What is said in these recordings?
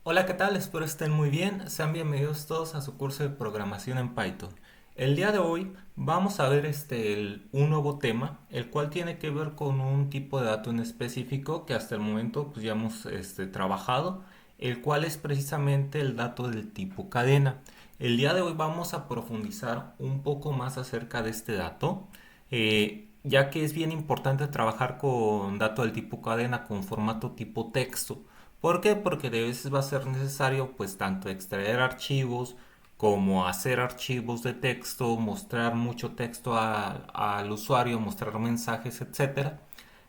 Hola, ¿qué tal? Espero estén muy bien. Sean bienvenidos todos a su curso de programación en Python. El día de hoy vamos a ver un nuevo tema, el cual tiene que ver con un tipo de dato en específico que hasta el momento pues, ya hemos trabajado, el cual es precisamente el dato del tipo cadena. El día de hoy vamos a profundizar un poco más acerca de este dato, ya que es bien importante trabajar con dato del tipo cadena con formato tipo texto. ¿Por qué? Porque de veces va a ser necesario pues tanto extraer archivos como hacer archivos de texto, mostrar mucho texto al usuario, mostrar mensajes, etcétera.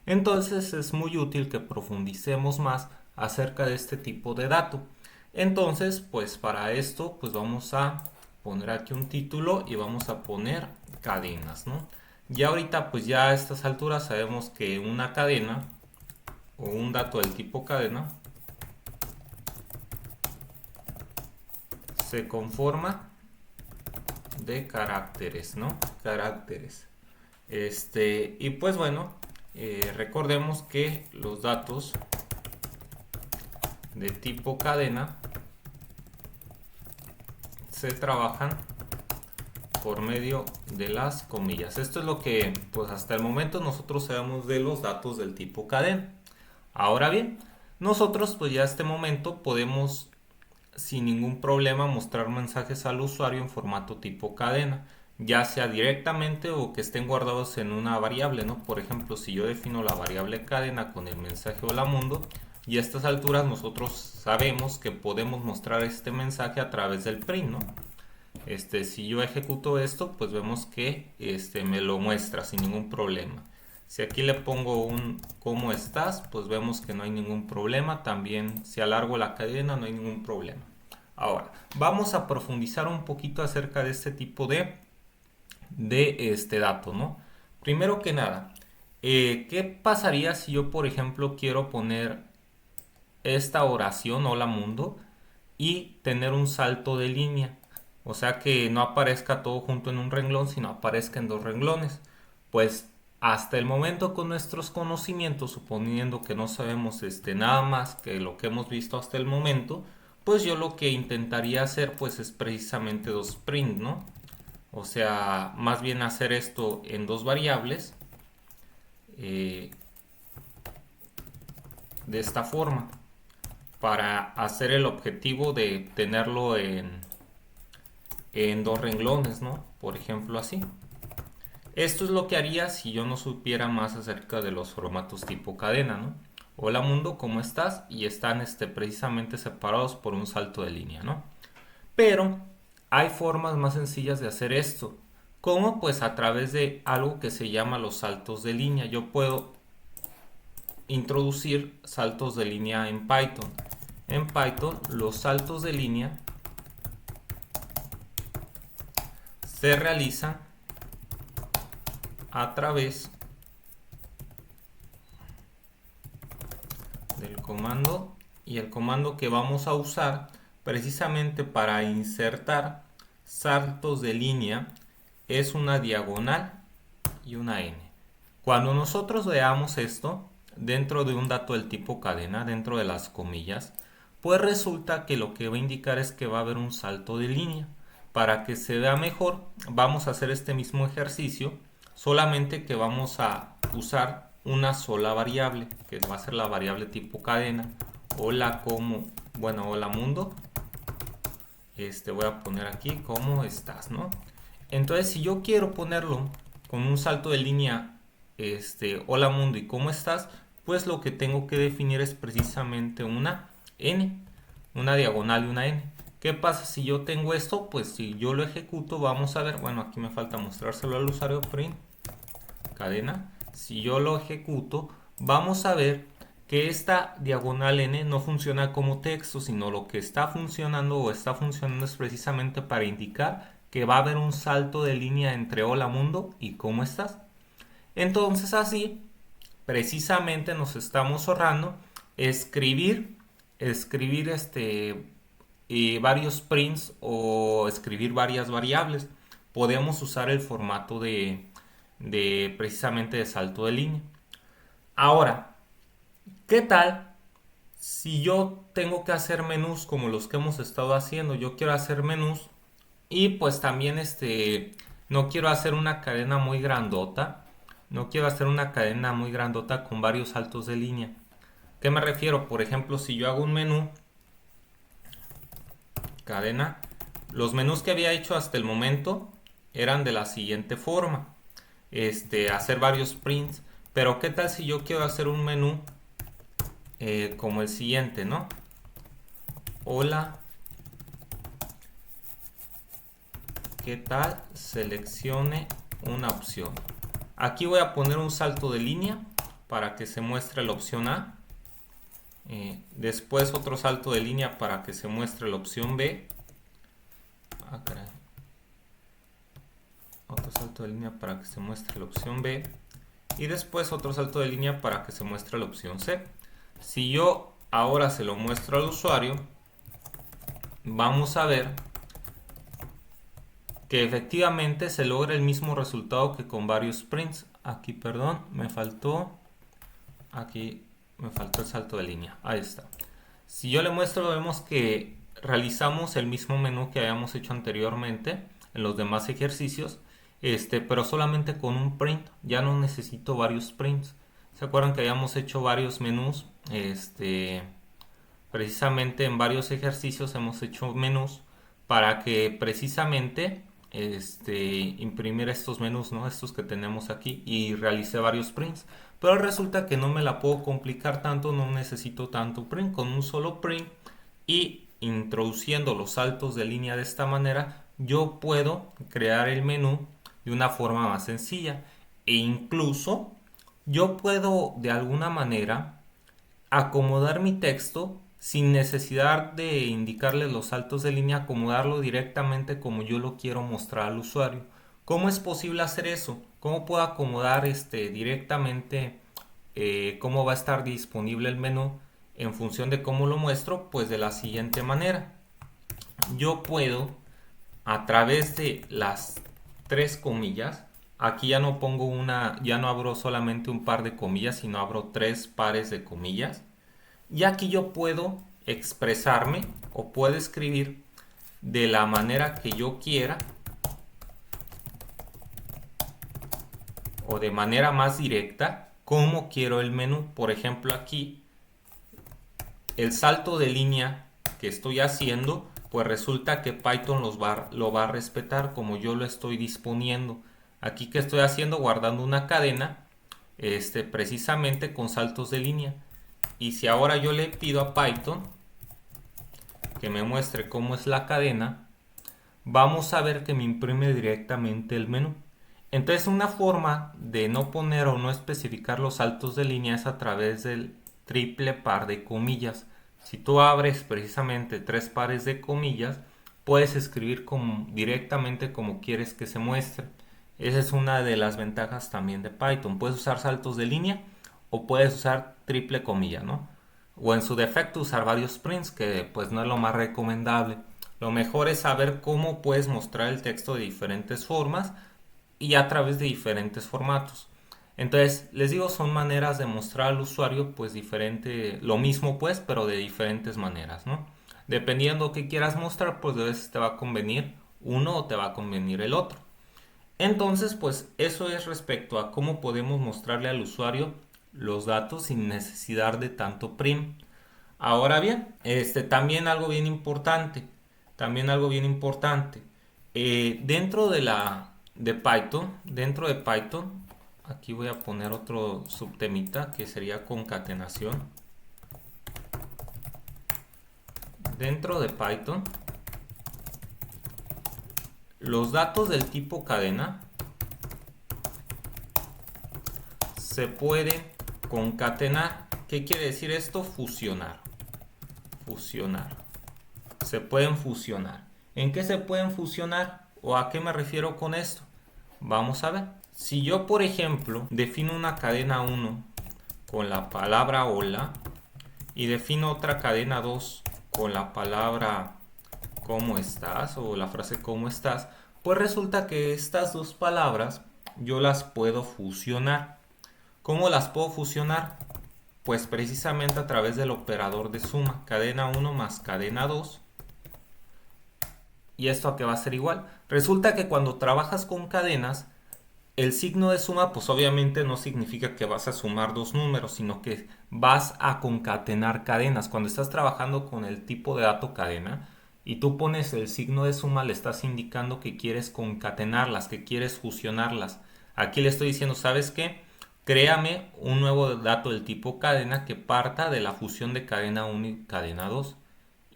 Entonces es muy útil que profundicemos más acerca de este tipo de dato. Entonces, pues para esto, pues vamos a poner aquí un título y vamos a poner cadenas, ¿no? Ya ahorita, pues ya a estas alturas sabemos que una cadena o un dato del tipo cadena se conforma de caracteres, ¿no? Caracteres. Y pues bueno, recordemos que los datos de tipo cadena se trabajan por medio de las comillas. Esto es lo que pues hasta el momento nosotros sabemos de los datos del tipo cadena. Ahora bien, nosotros pues ya a este momento podemos sin ningún problema mostrar mensajes al usuario en formato tipo cadena, ya sea directamente o que estén guardados en una variable, ¿no? Por ejemplo, si yo defino la variable cadena con el mensaje hola mundo, y a estas alturas nosotros sabemos que podemos mostrar este mensaje a través del print, ¿no? Si yo ejecuto esto, pues vemos que me lo muestra sin ningún problema. Si aquí le pongo un ¿cómo estás? Pues vemos que no hay ningún problema. También si alargo la cadena no hay ningún problema. Ahora, vamos a profundizar un poquito acerca de este tipo de este dato, ¿no? Primero que nada, ¿qué pasaría si yo, por ejemplo, quiero poner esta oración, hola mundo, y tener un salto de línea? O sea que no aparezca todo junto en un renglón, sino aparezca en dos renglones. Pues hasta el momento con nuestros conocimientos, suponiendo que no sabemos nada más que lo que hemos visto hasta el momento, pues yo lo que intentaría hacer pues es precisamente dos print, ¿no? O sea, más bien hacer esto en dos variables eh, de esta forma para hacer el objetivo de tenerlo en dos renglones, ¿no? Por ejemplo así. Esto es lo que haría si yo no supiera más acerca de los formatos tipo cadena, ¿no? Hola mundo, ¿cómo estás? Y están precisamente separados por un salto de línea, ¿no? Pero hay formas más sencillas de hacer esto, como pues a través de algo que se llama los saltos de línea. Yo puedo introducir saltos de línea en Python. En Python los saltos de línea se realizan a través del comando, y el comando que vamos a usar precisamente para insertar saltos de línea es una diagonal y una n. Cuando nosotros veamos esto dentro de un dato del tipo cadena, dentro de las comillas, pues resulta que lo que va a indicar es que va a haber un salto de línea. Para que se vea mejor, vamos a hacer este mismo ejercicio, solamente que vamos a usar una sola variable, que va a ser la variable tipo cadena. Hola, como, bueno, hola mundo. Voy a poner aquí cómo estás, ¿no? Entonces, si yo quiero ponerlo con un salto de línea, hola mundo y cómo estás, pues lo que tengo que definir es precisamente una n, una diagonal y una n. ¿Qué pasa si yo tengo esto? Pues si yo lo ejecuto, vamos a ver, bueno, aquí me falta mostrárselo al usuario, print cadena. Si yo lo ejecuto, vamos a ver que esta diagonal n no funciona como texto, sino lo que está funcionando o está funcionando es precisamente para indicar que va a haber un salto de línea entre hola mundo y cómo estás. Entonces así, precisamente nos estamos ahorrando escribir varios prints o escribir varias variables. Podemos usar el formato de precisamente de salto de línea. Ahora, ¿qué tal Si yo tengo que hacer menús como los que hemos estado haciendo, yo quiero hacer menús y pues también no quiero hacer una cadena muy grandota, no quiero hacer una cadena muy grandota con varios saltos de línea. ¿Qué me refiero? Por ejemplo, si yo hago un menú, cadena, los menús que había hecho hasta el momento eran de la siguiente forma. Hacer varios prints. Pero ¿qué tal si yo quiero hacer un menú como el siguiente, ¿no? Hola, ¿qué tal? Seleccione una opción. Aquí voy a poner un salto de línea para que se muestre la opción A. Después otro salto de línea para que se muestre la opción B. Ah, caray. Otro salto de línea para que se muestre la opción B. Y después otro salto de línea para que se muestre la opción C. Si yo ahora se lo muestro al usuario, vamos a ver que efectivamente se logra el mismo resultado que con varios prints. Aquí, perdón, me faltó el salto de línea. Ahí está. Si yo le muestro, vemos que realizamos el mismo menú que habíamos hecho anteriormente en los demás ejercicios, pero solamente con un print. Ya no necesito varios prints. ¿Se acuerdan que habíamos hecho varios menús? Precisamente en varios ejercicios hemos hecho menús para que precisamente imprimir estos menús, ¿no? Estos que tenemos aquí, y realicé varios prints. Pero resulta que no me la puedo complicar tanto, no necesito tanto print. Con un solo print y introduciendo los saltos de línea de esta manera, yo puedo crear el menú de una forma más sencilla. E incluso yo puedo de alguna manera acomodar mi texto sin necesidad de indicarle los saltos de línea, acomodarlo directamente como yo lo quiero mostrar al usuario. ¿Cómo es posible hacer eso? ¿Cómo puedo acomodar directamente cómo va a estar disponible el menú en función de cómo lo muestro? Pues de la siguiente manera. Yo puedo, a través de las tres comillas, aquí ya no pongo ya no abro solamente un par de comillas, sino abro tres pares de comillas. Y aquí yo puedo expresarme o puedo escribir de la manera que yo quiera o de manera más directa como quiero el menú. Por ejemplo, aquí el salto de línea que estoy haciendo, pues resulta que Python lo va a respetar como yo lo estoy disponiendo. Aquí que estoy haciendo, guardando una cadena, precisamente con saltos de línea. Y si ahora yo le pido a Python que me muestre cómo es la cadena, vamos a ver que me imprime directamente el menú. Entonces una forma de no poner o no especificar los saltos de línea es a través del triple par de comillas. Si tú abres precisamente tres pares de comillas, puedes escribir directamente como quieres que se muestre. Esa es una de las ventajas también de Python. Puedes usar saltos de línea o puedes usar triple comilla, ¿no? O en su defecto usar varios prints, que pues no es lo más recomendable. Lo mejor es saber cómo puedes mostrar el texto de diferentes formas y a través de diferentes formatos. Entonces, les digo, son maneras de mostrar al usuario pues diferente, lo mismo pues, pero de diferentes maneras, ¿no? Dependiendo qué quieras mostrar, pues a veces te va a convenir uno o te va a convenir el otro. Entonces, pues eso es respecto a cómo podemos mostrarle al usuario los datos sin necesidad de tanto prim. Ahora bien, también algo bien importante, dentro de Python, aquí voy a poner otro subtemita que sería concatenación. Dentro de Python, los datos del tipo cadena se pueden concatenar. ¿Qué quiere decir esto? Fusionar. Se pueden fusionar. ¿En qué se pueden fusionar? ¿O a qué me refiero con esto? Vamos a ver. Si yo, por ejemplo, defino una cadena 1 con la palabra hola y defino otra cadena 2 con la palabra ¿cómo estás? O la frase ¿cómo estás? Pues resulta que estas dos palabras yo las puedo fusionar. ¿Cómo las puedo fusionar? Pues precisamente a través del operador de suma, cadena 1 más cadena 2. ¿Y esto a qué va a ser igual? Resulta que cuando trabajas con cadenas, el signo de suma pues obviamente no significa que vas a sumar dos números, sino que vas a concatenar cadenas. Cuando estás trabajando con el tipo de dato cadena y tú pones el signo de suma, le estás indicando que quieres concatenarlas, que quieres fusionarlas. Aquí le estoy diciendo, ¿sabes qué? Créame un nuevo dato del tipo cadena que parta de la fusión de cadena 1 y cadena 2.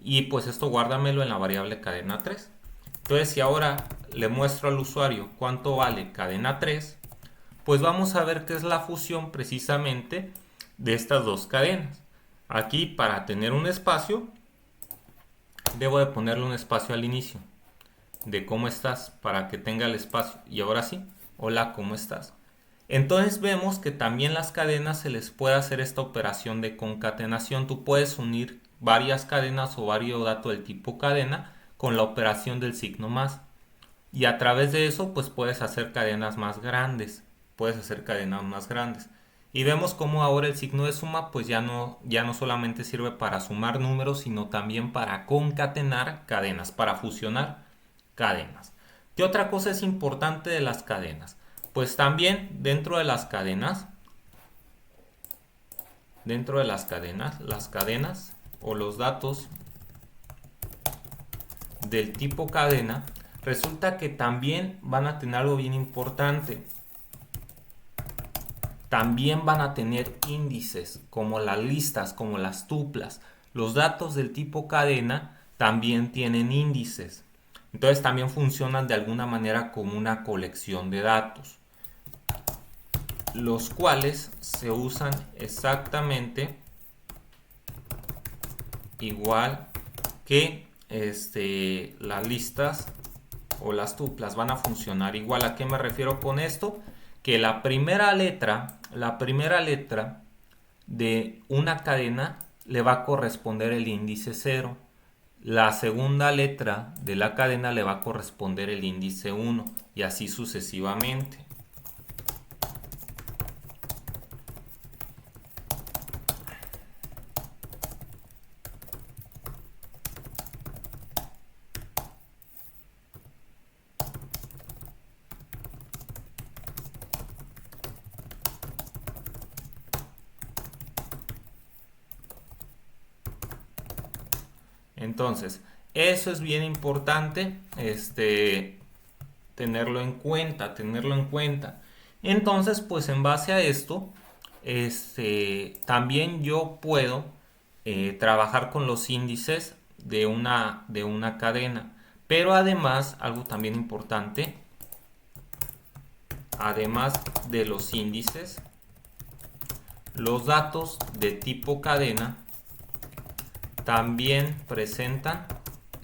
Y pues esto guárdamelo en la variable cadena 3. Entonces si ahora le muestro al usuario cuánto vale cadena 3, pues vamos a ver qué es la fusión precisamente de estas dos cadenas. Aquí para tener un espacio, debo de ponerle un espacio al inicio de cómo estás para que tenga el espacio. Y ahora sí, hola, ¿cómo estás? Entonces vemos que también las cadenas se les puede hacer esta operación de concatenación. Tú puedes unir varias cadenas o varios datos del tipo cadena con la operación del signo más. Y a través de eso pues puedes hacer cadenas más grandes. Puedes hacer cadenas más grandes. Y vemos cómo ahora el signo de suma pues ya no solamente sirve para sumar números, sino también para concatenar cadenas, para fusionar cadenas. ¿Qué otra cosa es importante de las cadenas? Pues también dentro de las cadenas o los datos del tipo cadena, resulta que también van a tener algo bien importante. También van a tener índices, como las listas, como las tuplas. Los datos del tipo cadena también tienen índices. Entonces también funcionan de alguna manera como una colección de datos, los cuales se usan exactamente igual que las listas o las tuplas. Van a funcionar igual. ¿A qué me refiero con esto? Que la primera letra de una cadena le va a corresponder el índice 0. La segunda letra de la cadena le va a corresponder el índice 1 y así sucesivamente. Entonces, eso es bien importante, tenerlo en cuenta. Entonces, pues en base a esto, también yo puedo trabajar con los índices de una cadena. Pero además, algo también importante, además de los índices, los datos de tipo cadena también presentan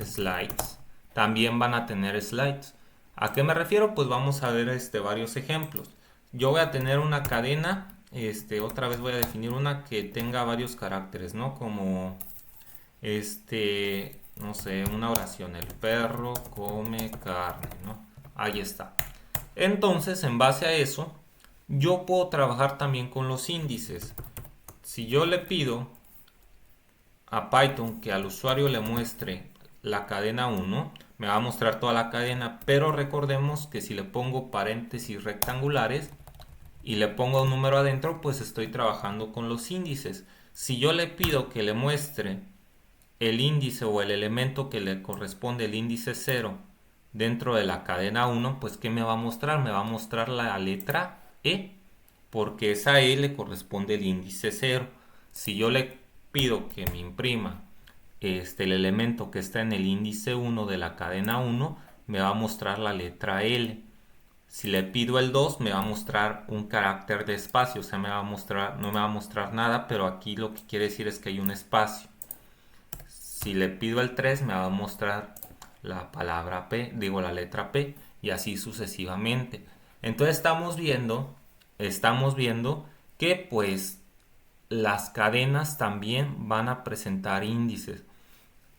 slides. También van a tener slides. ¿A qué me refiero? Pues vamos a ver varios ejemplos. Yo voy a tener una cadena, otra vez voy a definir una que tenga varios caracteres, ¿no? Como, no sé, una oración. El perro come carne, ¿no? Ahí está. Entonces, en base a eso, yo puedo trabajar también con los índices. Si yo le pido a Python que al usuario le muestre la cadena 1, me va a mostrar toda la cadena, pero recordemos que si le pongo paréntesis rectangulares y le pongo un número adentro, pues estoy trabajando con los índices. Si yo le pido que le muestre el índice o el elemento que le corresponde, el índice 0, dentro de la cadena 1, pues ¿qué me va a mostrar? Me va a mostrar la letra E, porque esa E le corresponde el índice 0. Si yo le pido que me imprima el elemento que está en el índice 1 de la cadena 1, me va a mostrar la letra L. Si le pido el 2, me va a mostrar un carácter de espacio, o sea, no me va a mostrar nada, pero aquí lo que quiere decir es que hay un espacio. Si le pido el 3, me va a mostrar la palabra P, la letra P, y así sucesivamente. Entonces estamos viendo que pues las cadenas también van a presentar índices.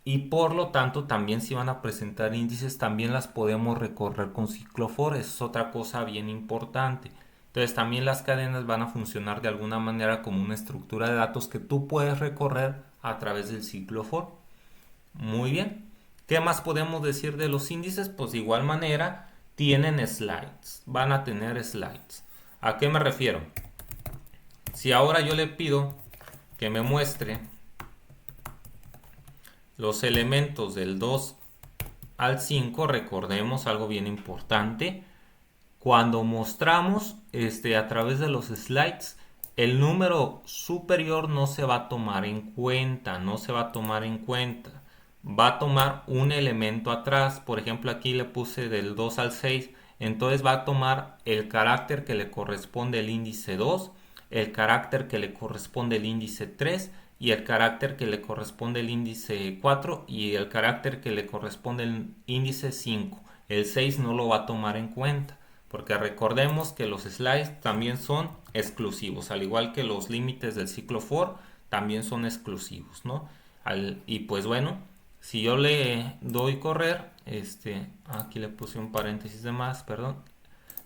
Y por lo tanto, también si van a presentar índices, también las podemos recorrer con ciclo for. Eso es otra cosa bien importante. Entonces también las cadenas van a funcionar de alguna manera como una estructura de datos que tú puedes recorrer a través del ciclo for. Muy bien. ¿Qué más podemos decir de los índices? Pues de igual manera tienen slides. Van a tener slides. ¿A qué me refiero? Si ahora yo le pido que me muestre los elementos del 2 al 5, recordemos algo bien importante. Cuando mostramos a través de los slides, el número superior no se va a tomar en cuenta, no se va a tomar en cuenta. Va a tomar un elemento atrás, por ejemplo aquí le puse del 2 al 6, entonces va a tomar el carácter que le corresponde al índice 2, el carácter que le corresponde al índice 3 y el carácter que le corresponde al índice 4 y el carácter que le corresponde al índice 5. El 6 no lo va a tomar en cuenta, porque recordemos que los slides también son exclusivos, al igual que los límites del ciclo for también son exclusivos, ¿no? Y pues bueno, si yo le doy correr, aquí le puse un paréntesis de más, perdón.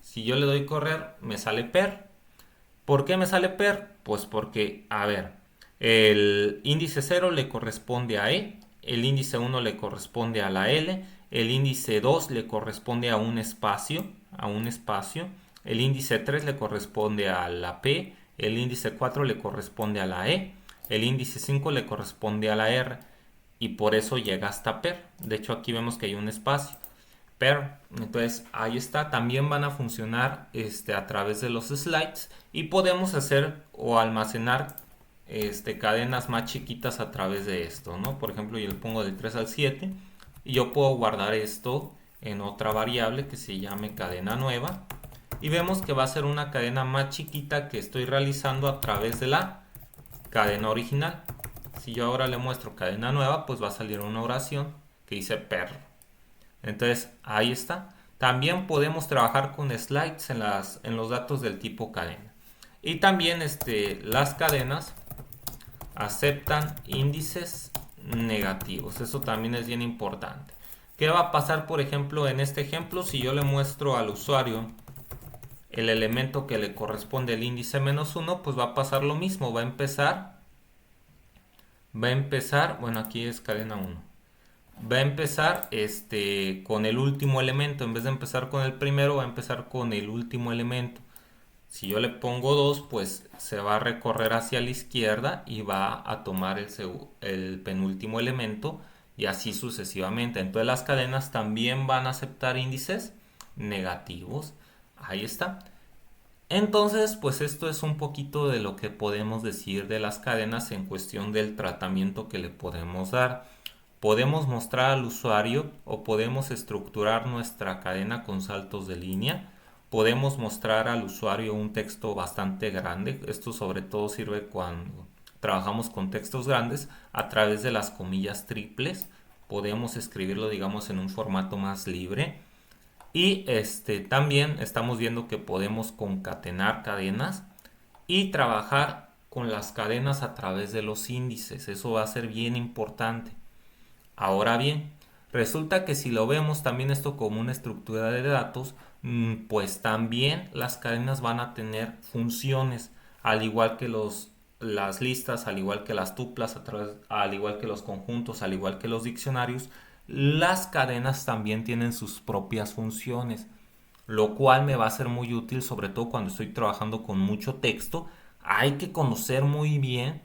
Si yo le doy correr, me sale per. ¿Por qué me sale per? Pues porque, a ver, el índice 0 le corresponde a E, el índice 1 le corresponde a la L, el índice 2 le corresponde a un espacio, el índice 3 le corresponde a la P, el índice 4 le corresponde a la E, el índice 5 le corresponde a la R y por eso llega hasta per. De hecho aquí vemos que hay un espacio. Per, entonces ahí está, también van a funcionar a través de los slides y podemos hacer o almacenar cadenas más chiquitas a través de esto, ¿no? Por ejemplo, yo le pongo del 3 al 7 y yo puedo guardar esto en otra variable que se llame cadena nueva y vemos que va a ser una cadena más chiquita que estoy realizando a través de la cadena original. Si yo ahora le muestro cadena nueva, pues va a salir una oración que dice per. Entonces ahí está. También podemos trabajar con slides en los datos del tipo cadena. Y también las cadenas aceptan índices negativos. Eso también es bien importante. ¿Qué va a pasar, por ejemplo, en este ejemplo? Si yo le muestro al usuario el elemento que le corresponde al índice -1, pues va a pasar lo mismo. Va a empezar, bueno, aquí es cadena 1. Va a empezar con el último elemento. En vez de empezar con el primero, va a empezar con el último elemento. Si yo le pongo 2, pues se va a recorrer hacia la izquierda y va a tomar el penúltimo elemento y así sucesivamente. Entonces las cadenas también van a aceptar índices negativos. Ahí está. Entonces, pues esto es un poquito de lo que podemos decir de las cadenas en cuestión del tratamiento que le podemos dar. Podemos mostrar al usuario o podemos estructurar nuestra cadena con saltos de línea. Podemos mostrar al usuario un texto bastante grande. Esto sobre todo sirve cuando trabajamos con textos grandes a través de las comillas triples. Podemos escribirlo, digamos, en un formato más libre. Y también estamos viendo que podemos concatenar cadenas y trabajar con las cadenas a través de los índices. Eso va a ser bien importante. Ahora bien, resulta que si lo vemos también esto como una estructura de datos, pues también las cadenas van a tener funciones, al igual que las listas, al igual que las tuplas, al igual que los conjuntos, al igual que los diccionarios. Las cadenas también tienen sus propias funciones, lo cual me va a ser muy útil, sobre todo cuando estoy trabajando con mucho texto. Hay que conocer muy bien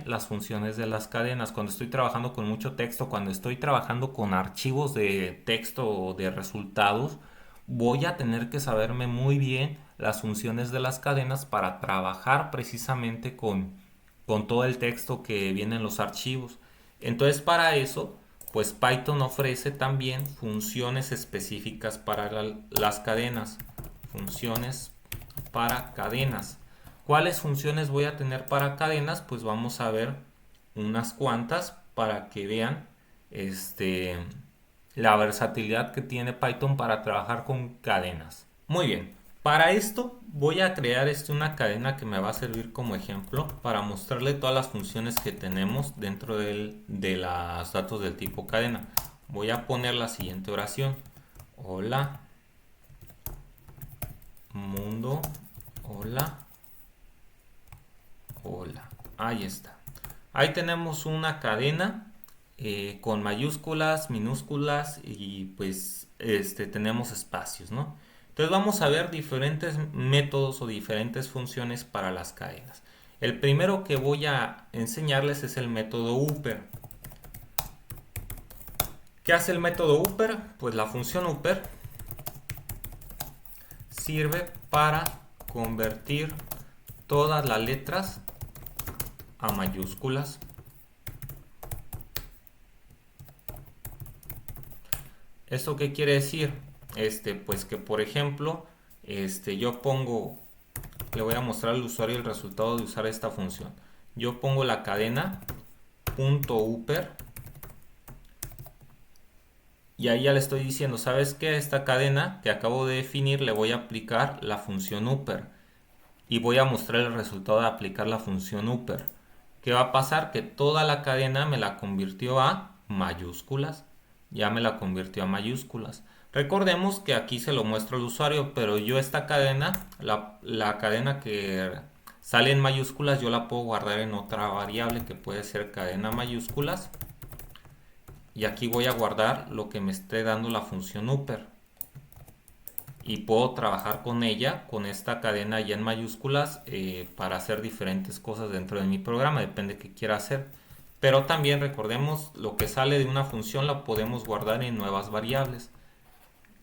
las funciones de las cadenas. Cuando estoy trabajando con mucho texto, cuando estoy trabajando con archivos de texto o de resultados, voy a tener que saberme muy bien las funciones de las cadenas para trabajar precisamente con todo el texto que viene en los archivos. Entonces para eso, pues Python ofrece también funciones específicas para las cadenas. Funciones para cadenas. ¿Cuáles funciones voy a tener para cadenas? Pues vamos a ver unas cuantas para que vean la versatilidad que tiene Python para trabajar con cadenas. Muy bien, para esto voy a crear una cadena que me va a servir como ejemplo para mostrarle todas las funciones que tenemos dentro de los datos del tipo cadena. Voy a poner la siguiente oración. Hola, mundo, hola, hola. Ahí está. Ahí tenemos una cadena con mayúsculas, minúsculas y pues tenemos espacios, ¿no? Entonces vamos a ver diferentes métodos o diferentes funciones para las cadenas. El primero que voy a enseñarles es el método upper. ¿Qué hace el método upper? Pues la función upper sirve para convertir todas las letras a mayúsculas. ¿Esto qué quiere decir? Pues que por ejemplo, yo pongo, le voy a mostrar al usuario el resultado de usar esta función. Yo pongo la cadena .upper y ahí ya le estoy diciendo, ¿sabes qué? A esta cadena que acabo de definir le voy a aplicar la función upper y voy a mostrar el resultado de aplicar la función upper. ¿Qué va a pasar? Que toda la cadena me la convirtió a mayúsculas. Ya me la convirtió a mayúsculas. Recordemos que aquí se lo muestro al usuario, pero yo esta cadena, la cadena que sale en mayúsculas, yo la puedo guardar en otra variable que puede ser cadena mayúsculas. Y aquí voy a guardar lo que me esté dando la función upper. Y puedo trabajar con ella, con esta cadena ya en mayúsculas, para hacer diferentes cosas dentro de mi programa, depende de qué quiera hacer. Pero también recordemos, lo que sale de una función la podemos guardar en nuevas variables.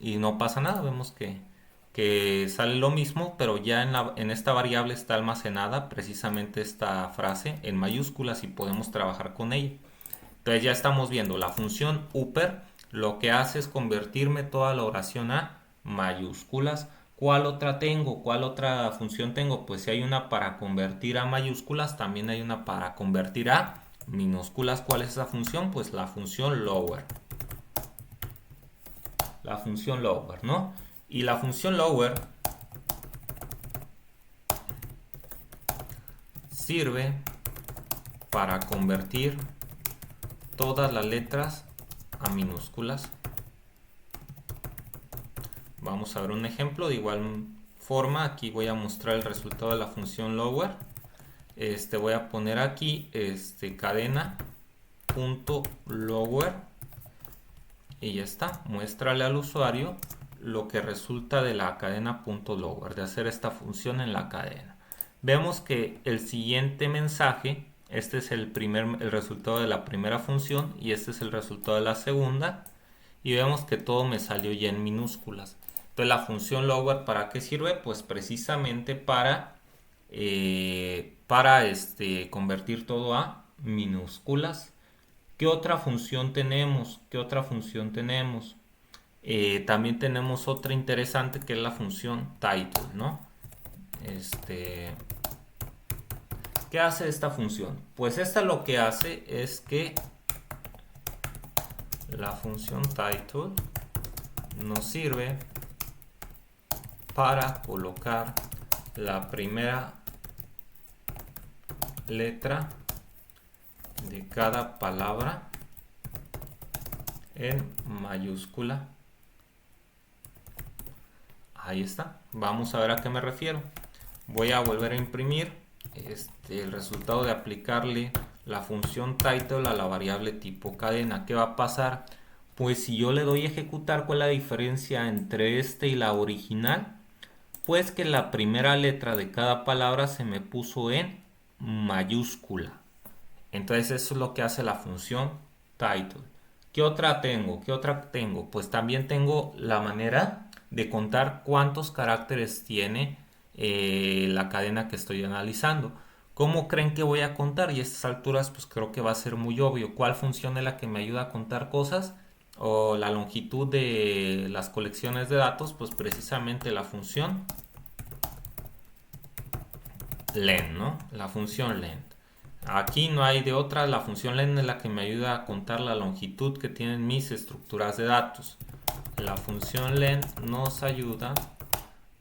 Y no pasa nada, vemos que sale lo mismo, pero ya en esta variable está almacenada precisamente esta frase en mayúsculas y podemos trabajar con ella. Entonces ya estamos viendo la función upper, lo que hace es convertirme toda la oración a mayúsculas. ¿Cuál otra tengo? ¿Cuál otra función tengo? Pues si hay una para convertir a mayúsculas, también hay una para convertir a minúsculas. ¿Cuál es esa función? Pues la función lower. La función lower, ¿no? Y la función lower sirve para convertir todas las letras a minúsculas. Vamos a ver un ejemplo. De igual forma, aquí voy a mostrar el resultado de la función lower. Voy a poner aquí cadena punto lower y ya está. Muéstrale al usuario lo que resulta de la cadena punto lower, de hacer esta función en la cadena. Vemos que el siguiente mensaje, este es el resultado de la primera función y este es el resultado de la segunda. Y vemos que todo me salió ya en minúsculas. Entonces la función lower, ¿para qué sirve? Pues precisamente para convertir todo a minúsculas. ¿Qué otra función tenemos? ¿Qué otra función tenemos? También tenemos otra interesante que es la función title, ¿no? ¿Qué hace esta función? Pues esta lo que hace es que la función title nos sirve para colocar la primera letra de cada palabra en mayúscula. Ahí está. Vamos a ver a qué me refiero. Voy a volver a imprimir el resultado de aplicarle la función title a la variable tipo cadena. ¿Qué va a pasar? Pues si yo le doy a ejecutar, ¿cuál es la diferencia entre y la original? Pues que la primera letra de cada palabra se me puso en mayúscula. Entonces eso es lo que hace la función title. ¿Qué otra tengo? ¿Qué otra tengo? Pues también tengo la manera de contar cuántos caracteres tiene la cadena que estoy analizando. ¿Cómo creen que voy a contar? Y a estas alturas pues creo que va a ser muy obvio. ¿Cuál función es la que me ayuda a contar cosas? O la longitud de las colecciones de datos, pues precisamente la función len, ¿no? La función len. Aquí no hay de otra, la función len es la que me ayuda a contar la longitud que tienen mis estructuras de datos. La función len nos ayuda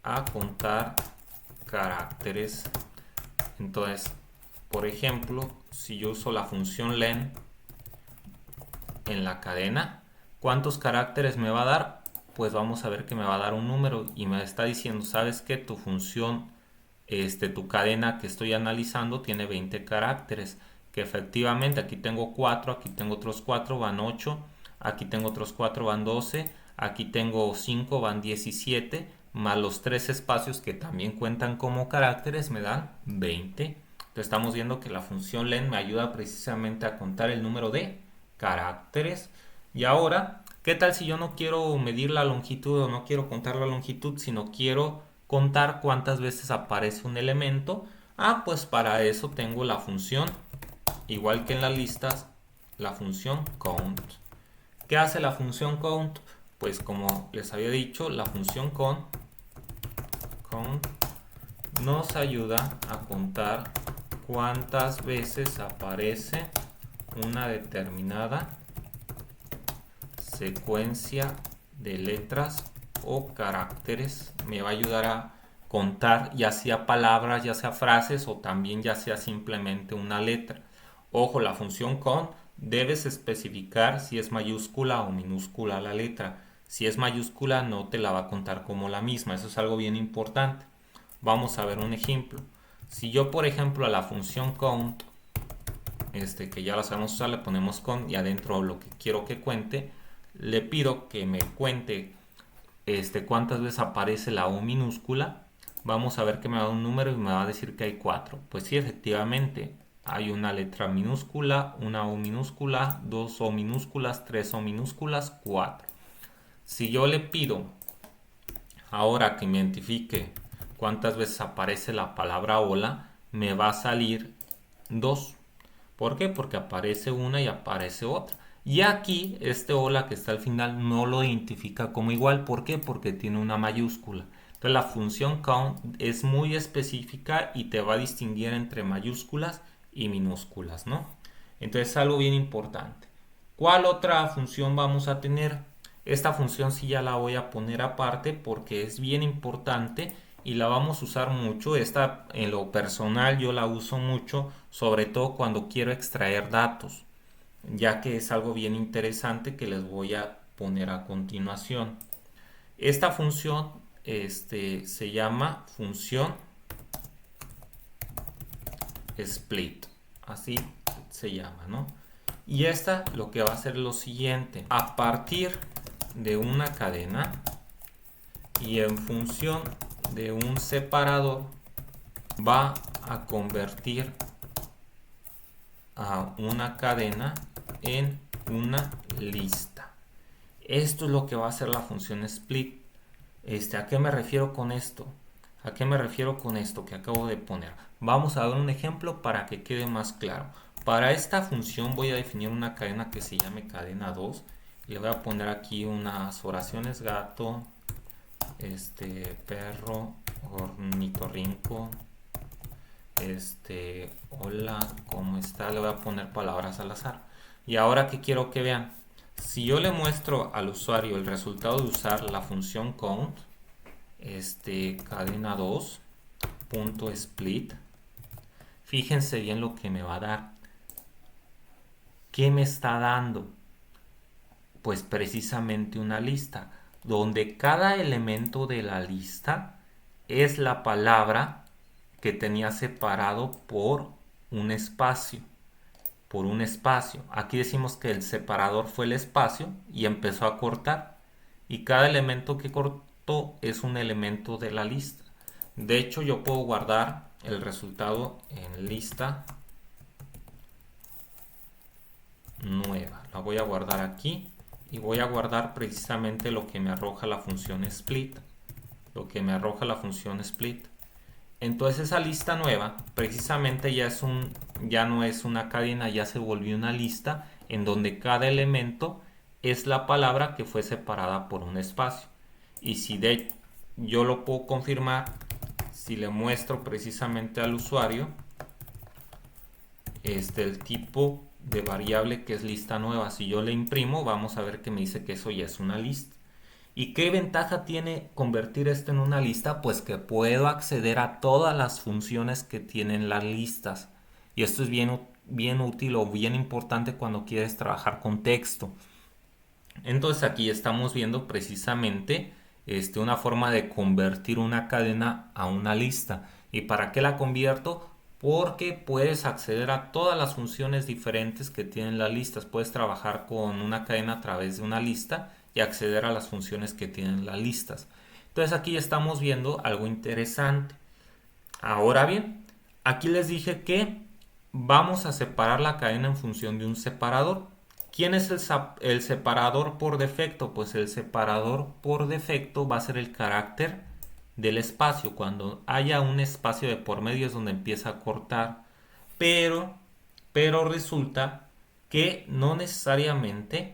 a contar caracteres. Entonces, por ejemplo, si yo uso la función len en la cadena, ¿cuántos caracteres me va a dar? pues vamos a ver que me va a dar un número y me está diciendo, ¿sabes qué? Tu función, tu cadena que estoy analizando tiene 20 caracteres, que efectivamente aquí tengo 4, aquí tengo otros 4, van 8, aquí tengo otros 4, van 12, aquí tengo 5, van 17, más los 3 espacios que también cuentan como caracteres me dan 20. Entonces estamos viendo que la función len me ayuda precisamente a contar el número de caracteres. Y ahora, ¿qué tal si yo no quiero medir la longitud o no quiero contar la longitud, sino quiero contar cuántas veces aparece un elemento? Ah, pues para eso tengo la función, igual que en las listas, la función count. ¿Qué hace la función count? Pues como les había dicho, la función count nos ayuda a contar cuántas veces aparece una determinada secuencia de letras o caracteres. Me va a ayudar a contar ya sea palabras, ya sea frases o también ya sea simplemente una letra. Ojo, la función count debes especificar si es mayúscula o minúscula la letra. Si es mayúscula no te la va a contar como la misma. Eso es algo bien importante. Vamos a ver un ejemplo. Si yo, por ejemplo, a la función count, que ya la sabemos usar, le ponemos count y adentro lo que quiero que cuente, le pido que me cuente cuántas veces aparece la O minúscula. Vamos a ver que me va a dar un número y me va a decir que hay 4. Pues sí, efectivamente, hay una letra minúscula, una O minúscula, 2 O minúsculas, 3 O minúsculas, 4. Si yo le pido ahora que me identifique cuántas veces aparece la palabra hola, me va a salir 2. ¿Por qué? Porque aparece una y aparece otra. Y aquí este hola que está al final no lo identifica como igual. ¿Por qué? Porque tiene una mayúscula. Entonces la función count es muy específica y te va a distinguir entre mayúsculas y minúsculas, ¿no? Entonces es algo bien importante. ¿Cuál otra función vamos a tener? Esta función sí ya la voy a poner aparte porque es bien importante y la vamos a usar mucho. Esta en lo personal yo la uso mucho, sobre todo cuando quiero extraer datos, ya que es algo bien interesante que les voy a poner a continuación. Esta función se llama función split, así se llama, ¿no? Y esta lo que va a hacer es lo siguiente: a partir de una cadena y en función de un separador va a convertir a una cadena en una lista. Esto es lo que va a hacer la función split. ¿A qué me refiero con esto? ¿A qué me refiero con esto que acabo de poner? Vamos a ver un ejemplo para que quede más claro. Para esta función voy a definir una cadena que se llame cadena 2 y le voy a poner aquí unas oraciones: gato, perro, ornitorrinco, hola, ¿cómo está? Le voy a poner palabras al azar. Y ahora que quiero que vean, si yo le muestro al usuario el resultado de usar la función count, cadena 2 punto split, fíjense bien lo que me va a dar. ¿Qué me está dando? Pues precisamente una lista, donde cada elemento de la lista es la palabra que tenía separado por un espacio. Por un espacio. Aquí decimos que el separador fue el espacio y empezó a cortar. Y cada elemento que cortó es un elemento de la lista. De hecho, yo puedo guardar el resultado en lista nueva. La voy a guardar aquí y voy a guardar precisamente lo que me arroja la función split. Lo que me arroja la función split. Entonces esa lista nueva precisamente ya no es una cadena, ya se volvió una lista en donde cada elemento es la palabra que fue separada por un espacio. Y si yo lo puedo confirmar si le muestro precisamente al usuario el tipo de variable que es lista nueva. Si yo le imprimo, vamos a ver que me dice que eso ya es una lista. ¿Y qué ventaja tiene convertir esto en una lista? Pues que puedo acceder a todas las funciones que tienen las listas. Y esto es bien útil o bien importante cuando quieres trabajar con texto. Entonces aquí estamos viendo precisamente una forma de convertir una cadena a una lista. ¿Y para qué la convierto? Porque puedes acceder a todas las funciones diferentes que tienen las listas. Puedes trabajar con una cadena a través de una lista y acceder a las funciones que tienen las listas. Entonces aquí estamos viendo algo interesante. Ahora bien, aquí les dije que vamos a separar la cadena en función de un separador. ¿Quién es el separador por defecto? Pues el separador por defecto va a ser el carácter del espacio. Cuando haya un espacio de por medio es donde empieza a cortar. Pero, pero resulta que no necesariamente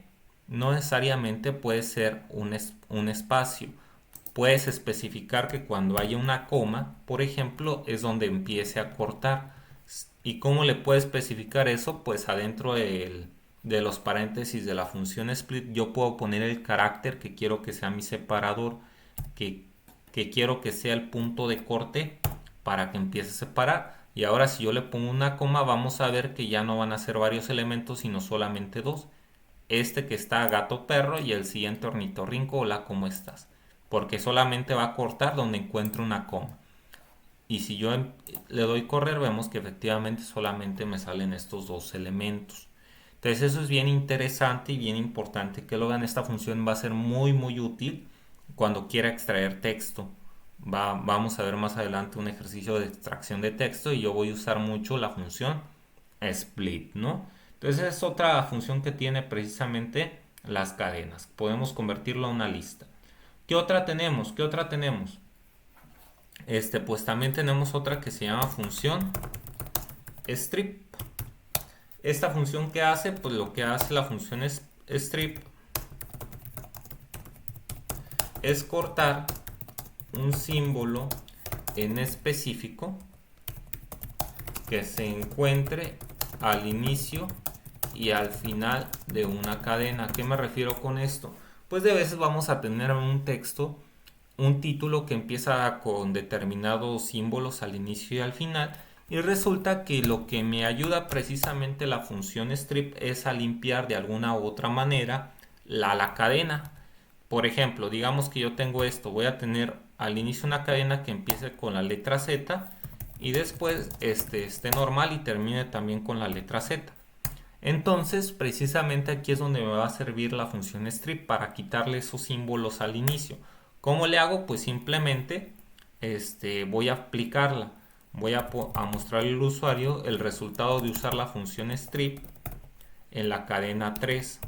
puede ser un espacio. Puedes especificar que cuando haya una coma, por ejemplo, es donde empiece a cortar. ¿Y cómo le puedo especificar eso? Pues adentro de los paréntesis de la función split yo puedo poner el carácter que quiero que sea mi separador, que, que quiero que sea el punto de corte para que empiece a separar. Y ahora si yo le pongo una coma, vamos a ver que ya no van a ser varios elementos, sino solamente dos. Este que está gato perro y el siguiente ornitorrinco, hola, ¿cómo estás? Porque solamente va a cortar donde encuentre una coma. Y si yo le doy correr, vemos que efectivamente solamente me salen estos dos elementos. Entonces eso es bien interesante y bien importante que lo vean. Esta función va a ser muy útil cuando quiera extraer texto. Vamos a ver más adelante un ejercicio de extracción de texto y yo voy a usar mucho la función split, ¿no? Entonces es otra función que tiene precisamente las cadenas. Podemos convertirlo a una lista. ¿Qué otra tenemos? ¿Qué otra tenemos? Pues también tenemos otra que se llama función strip. Esta función que hace, pues lo que hace la función strip es cortar un símbolo en específico que se encuentre al inicio y al final de una cadena. ¿A qué me refiero con esto? Pues de veces vamos a tener un texto, un título que empieza con determinados símbolos al inicio y al final, y resulta que lo que me ayuda precisamente la función strip es a limpiar de alguna u otra manera la cadena. Por ejemplo, digamos que yo tengo esto, voy a tener al inicio una cadena que empiece con la letra Z y después esté normal y termine también con la letra Z. Entonces, precisamente aquí es donde me va a servir la función strip para quitarle esos símbolos al inicio. ¿Cómo le hago? Pues simplemente voy a aplicarla. Voy a mostrarle al usuario el resultado de usar la función strip en la cadena 3.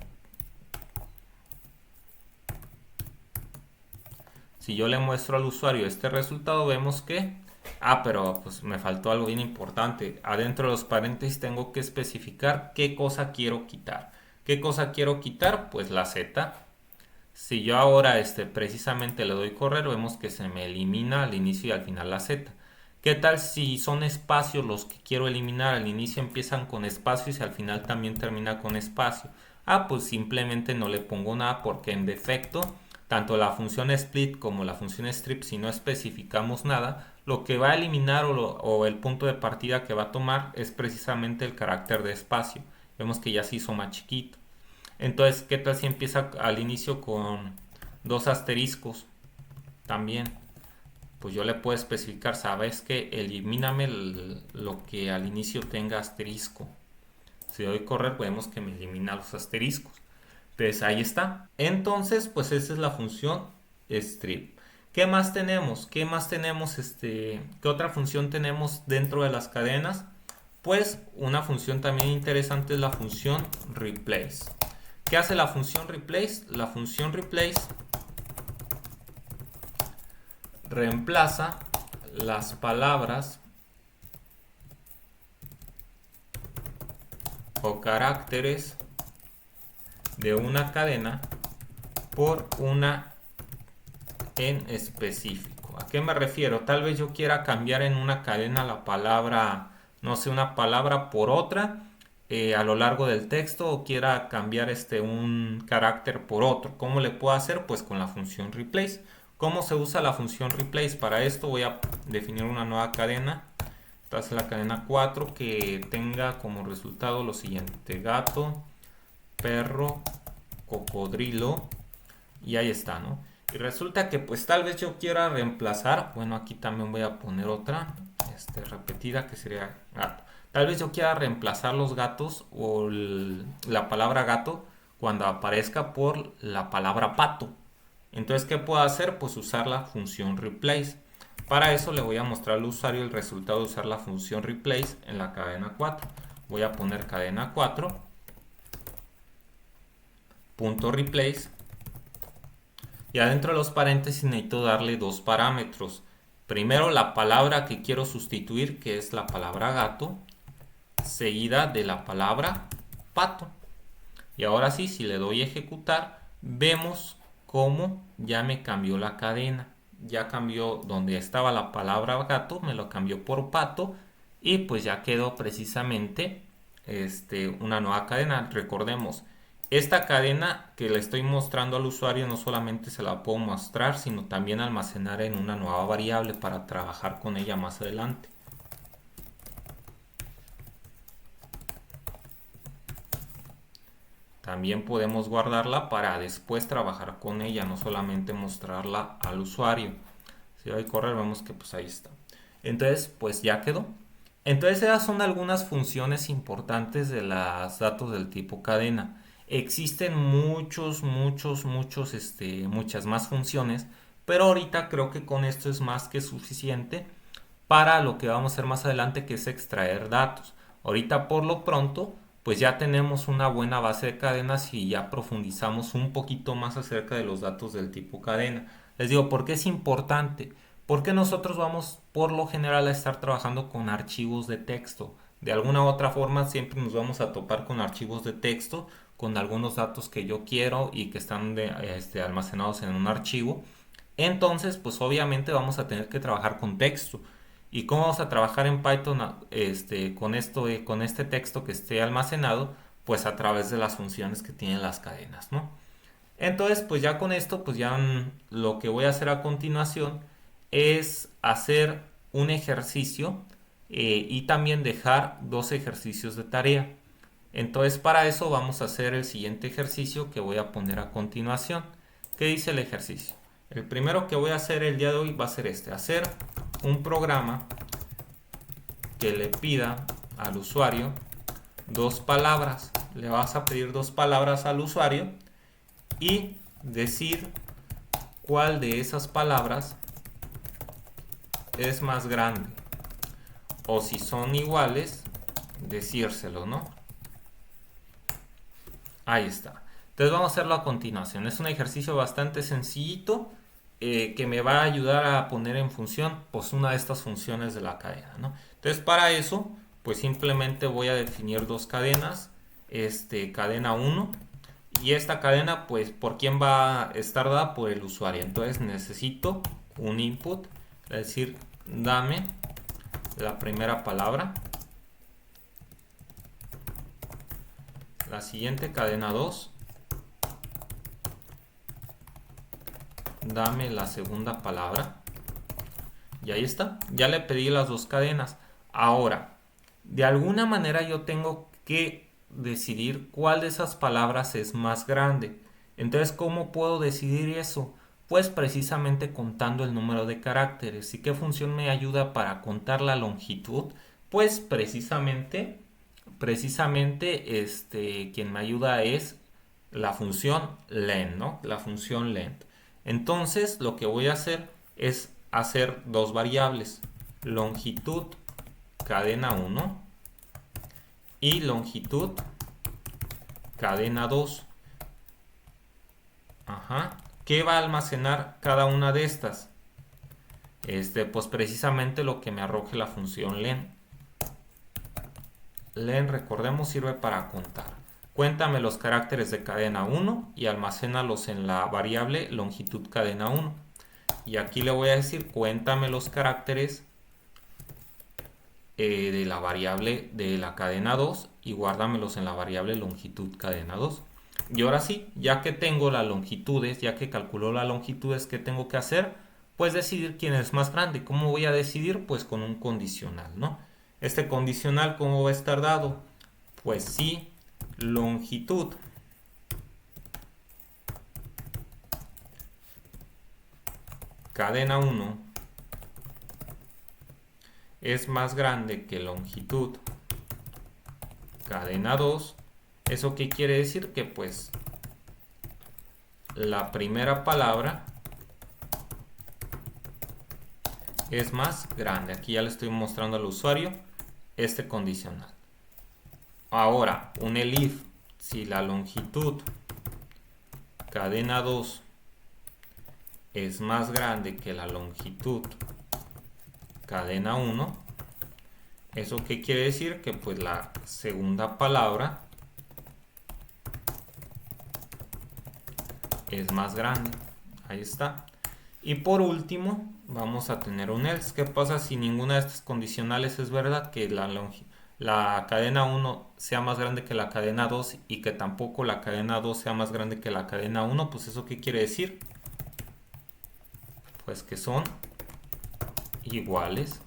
Si yo le muestro al usuario este resultado, vemos que pero pues me faltó algo bien importante. Adentro de los paréntesis tengo que especificar qué cosa quiero quitar. ¿Qué cosa quiero quitar? Pues la Z. Si yo ahora precisamente le doy correr, vemos que se me elimina al inicio y al final la Z. ¿Qué tal si son espacios los que quiero eliminar? Al inicio empiezan con espacios y al final también termina con espacio. Pues simplemente no le pongo nada porque en defecto tanto la función split como la función strip, si no especificamos nada, lo que va a eliminar o el punto de partida que va a tomar es precisamente el carácter de espacio. Vemos que ya se hizo más chiquito. Entonces, ¿qué tal si empieza al inicio con dos asteriscos? También, pues yo le puedo especificar, ¿sabes qué? Elimíname lo que al inicio tenga asterisco. Si doy correr, vemos que me elimina los asteriscos. Entonces ahí está. Entonces, pues esa es la función strip. ¿Qué más tenemos? ¿Qué más tenemos? ¿Qué otra función tenemos dentro de las cadenas? Pues una función también interesante es la función replace. ¿Qué hace la función replace? La función replace reemplaza las palabras o caracteres de una cadena por una en específico. ¿A qué me refiero? Tal vez yo quiera cambiar en una cadena la palabra, no sé, una palabra por otra a lo largo del texto, o quiera cambiar un carácter por otro. ¿Cómo le puedo hacer? Pues con la función replace. ¿Cómo se usa la función replace? Para esto voy a definir una nueva cadena. Esta es la cadena 4 que tenga como resultado lo siguiente: gato, perro, cocodrilo, y ahí está, ¿no? Y resulta que pues tal vez yo quiera reemplazar, bueno, aquí también voy a poner otra repetida, que sería gato. Tal vez yo quiera reemplazar los gatos o la palabra gato cuando aparezca por la palabra pato. Entonces, ¿qué puedo hacer? Pues usar la función replace. Para eso le voy a mostrar al usuario el resultado de usar la función replace en la cadena 4. Voy a poner cadena 4, punto replace, y adentro de los paréntesis necesito darle dos parámetros. Primero la palabra que quiero sustituir, que es la palabra gato, seguida de la palabra pato. Y ahora sí, si le doy a ejecutar, vemos cómo ya me cambió la cadena. Ya cambió donde estaba la palabra gato, me lo cambió por pato, y pues ya quedó precisamente una nueva cadena. Recordemos, esta cadena que le estoy mostrando al usuario no solamente se la puedo mostrar, sino también almacenar en una nueva variable para trabajar con ella más adelante. También podemos guardarla para después trabajar con ella, no solamente mostrarla al usuario. Si doy correr, vemos que pues ahí está. Entonces, pues ya quedó. Entonces, esas son algunas funciones importantes de los datos del tipo cadena. Existen muchas más funciones, pero ahorita creo que con esto es más que suficiente para lo que vamos a hacer más adelante, que es extraer datos. Ahorita por lo pronto pues ya tenemos una buena base de cadenas y ya profundizamos un poquito más acerca de los datos del tipo cadena. Les digo, ¿por qué es importante? Porque nosotros vamos por lo general a estar trabajando con archivos de texto. De alguna u otra forma siempre nos vamos a topar con archivos de texto, con algunos datos que yo quiero y que están almacenados en un archivo. Entonces, pues obviamente vamos a tener que trabajar con texto. ¿Y cómo vamos a trabajar en Python con este texto que esté almacenado? Pues a través de las funciones que tienen las cadenas, ¿no? Entonces, pues ya con esto, pues ya lo que voy a hacer a continuación es hacer un ejercicio y también dejar dos ejercicios de tarea. Entonces, para eso vamos a hacer el siguiente ejercicio que voy a poner a continuación. ¿Qué dice el ejercicio? El primero que voy a hacer el día de hoy va a ser hacer un programa que le pida al usuario dos palabras. Le vas a pedir dos palabras al usuario y decir cuál de esas palabras es más grande. O si son iguales, decírselo, ¿no? Ahí está. Entonces vamos a hacerlo a continuación. Es un ejercicio bastante sencillito que me va a ayudar a poner en función pues una de estas funciones de la cadena, ¿no? Entonces para eso pues simplemente voy a definir dos cadenas, cadena 1, y esta cadena pues por quién va a estar dada, por el usuario. Entonces necesito un input, es decir, dame la primera palabra. La siguiente, cadena 2, dame la segunda palabra. Y ahí está, ya le pedí las dos cadenas. Ahora, de alguna manera yo tengo que decidir cuál de esas palabras es más grande. Entonces, ¿cómo puedo decidir eso? Pues precisamente contando el número de caracteres. ¿Y qué función me ayuda para contar la longitud? Pues precisamente quien me ayuda es la función len, ¿no? La función length. Entonces, lo que voy a hacer es hacer dos variables, longitud cadena 1 y longitud cadena 2. ¿Qué va a almacenar cada una de estas? Pues precisamente lo que me arroje la función len. Len, recordemos, sirve para contar. Cuéntame los caracteres de cadena 1 y almacénalos en la variable longitud cadena 1. Y aquí le voy a decir, cuéntame los caracteres de la variable de la cadena 2 y guárdamelos en la variable longitud cadena 2. Y ahora sí, ya que tengo las longitudes, ya que calculó las longitudes, ¿qué tengo que hacer? Pues decidir quién es más grande. ¿Cómo voy a decidir? Pues con un condicional, ¿no? Este condicional, ¿cómo va a estar dado? Pues si longitud cadena 1 es más grande que longitud cadena 2, ¿eso qué quiere decir? Que pues la primera palabra es más grande. Aquí ya le estoy mostrando al usuario este condicional. Ahora, un elif, si la longitud cadena 2 es más grande que la longitud cadena 1, ¿eso qué quiere decir? Que pues la segunda palabra es más grande. Ahí está. Y por último, vamos a tener un else. ¿Qué pasa si ninguna de estas condicionales es verdad? Que la cadena 1 sea más grande que la cadena 2 y que tampoco la cadena 2 sea más grande que la cadena 1. Pues ¿eso qué quiere decir? Pues que son iguales.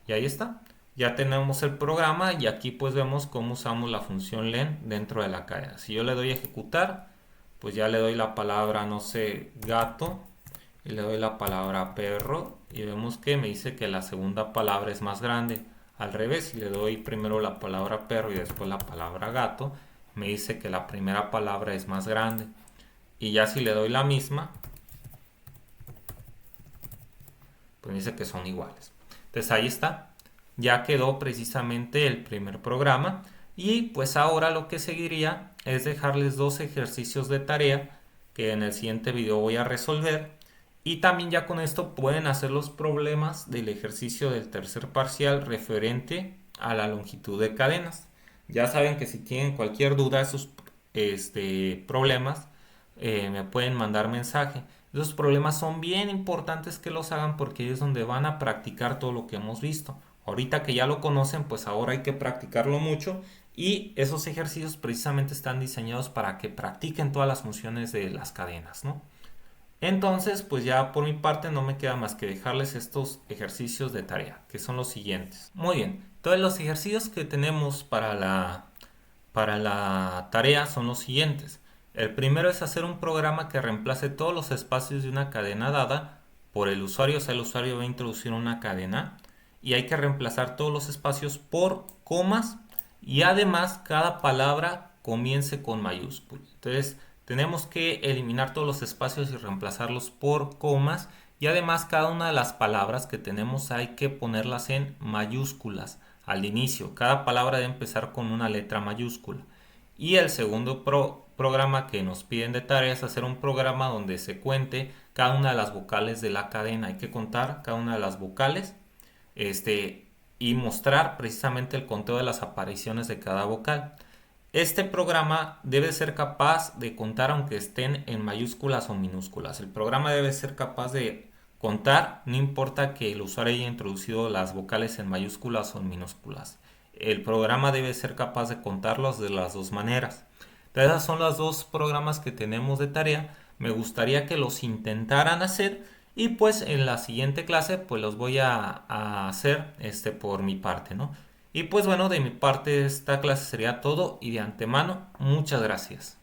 Y ahí está. Ya tenemos el programa y aquí pues vemos cómo usamos la función len dentro de la cadena. Si yo le doy a ejecutar, pues ya le doy la palabra, no sé, gato, y le doy la palabra perro y vemos que me dice que la segunda palabra es más grande. Al revés, si le doy primero la palabra perro y después la palabra gato, me dice que la primera palabra es más grande. Y ya si le doy la misma, pues me dice que son iguales. Entonces ahí está. Ya quedó precisamente el primer programa. Y pues ahora lo que seguiría es dejarles dos ejercicios de tarea que en el siguiente video voy a resolver. Y también ya con esto pueden hacer los problemas del ejercicio del tercer parcial referente a la longitud de cadenas. Ya saben que si tienen cualquier duda de esos problemas, me pueden mandar mensaje. Esos problemas son bien importantes que los hagan porque es donde van a practicar todo lo que hemos visto. Ahorita que ya lo conocen, pues ahora hay que practicarlo mucho y esos ejercicios precisamente están diseñados para que practiquen todas las funciones de las cadenas, ¿no? Entonces, pues ya por mi parte no me queda más que dejarles estos ejercicios de tarea, que son los siguientes. Muy bien, todos los ejercicios que tenemos para la tarea son los siguientes. El primero es hacer un programa que reemplace todos los espacios de una cadena dada por el usuario. O sea, el usuario va a introducir una cadena y hay que reemplazar todos los espacios por comas y además cada palabra comience con mayúscula. Entonces tenemos que eliminar todos los espacios y reemplazarlos por comas y además cada una de las palabras que tenemos hay que ponerlas en mayúsculas al inicio. Cada palabra debe empezar con una letra mayúscula. Y el segundo programa que nos piden de tarea es hacer un programa donde se cuente cada una de las vocales de la cadena. Hay que contar cada una de las vocales y mostrar precisamente el conteo de las apariciones de cada vocal. Este programa debe ser capaz de contar aunque estén en mayúsculas o minúsculas. El programa debe ser capaz de contar, no importa que el usuario haya introducido las vocales en mayúsculas o en minúsculas. El programa debe ser capaz de contarlos de las dos maneras. Entonces, esas son los dos programas que tenemos de tarea. Me gustaría que los intentaran hacer y pues en la siguiente clase pues los voy a hacer por mi parte, ¿no? Y pues bueno, de mi parte esta clase sería todo y de antemano muchas gracias.